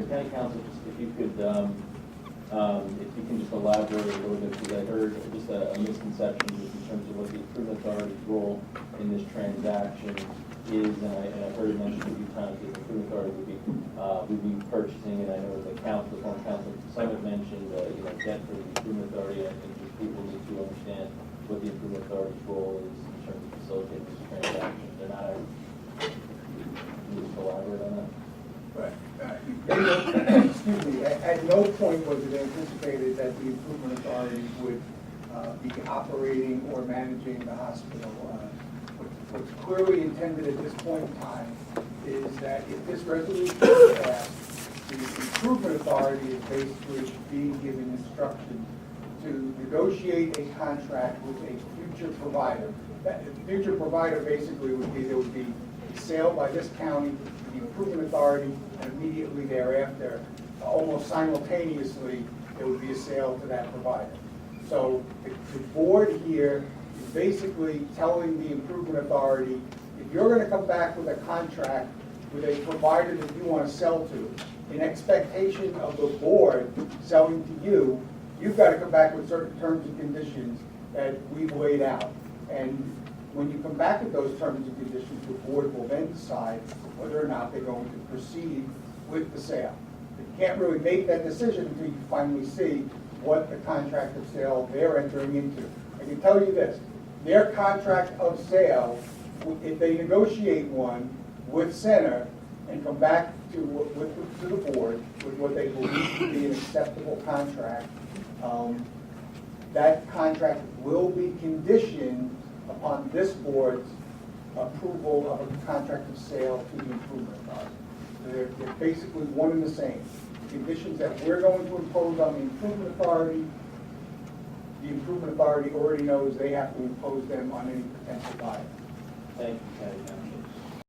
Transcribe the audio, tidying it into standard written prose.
County Council, just if you could, if you can just elaborate a little bit, because I heard just a misconception just in terms of what the improvement authority's role in this transaction is, and I've heard it mentioned a few times that the improvement authority would be purchasing, and I know the council, former council, Summit mentioned, debt for the improvement authority. I think just people need to understand what the improvement authority's role is in terms of facilitating this transaction. They're not. Can you just elaborate on that? Right. Excuse me, at no point was it anticipated that the improvement authority would be operating or managing the hospital. What's clearly intended at this point in time is that if this resolution is passed, the improvement authority is basically being given instruction to negotiate a contract with a future provider. That future provider basically would be, there would be a sale by this county, the improvement authority, and immediately thereafter, almost simultaneously, there would be a sale to that provider. So the board here is basically telling the improvement authority, if you're going to come back with a contract with a provider that you want to sell to, in expectation of the board selling to you, you've got to come back with certain terms and conditions that we've laid out. And when you come back with those terms and conditions, the board will then decide whether or not they're going to proceed with the sale. You can't really make that decision until you finally see what the contract of sale they're entering into. I can tell you this, their contract of sale, if they negotiate one with Center and come back to the board with what they believe to be an acceptable contract, that contract will be conditioned upon this board's approval of a contract of sale to the improvement authority. So they're basically one and the same. The conditions that we're going to impose on the improvement authority already knows they have to impose them on any potential buyer. Thank you, County Council.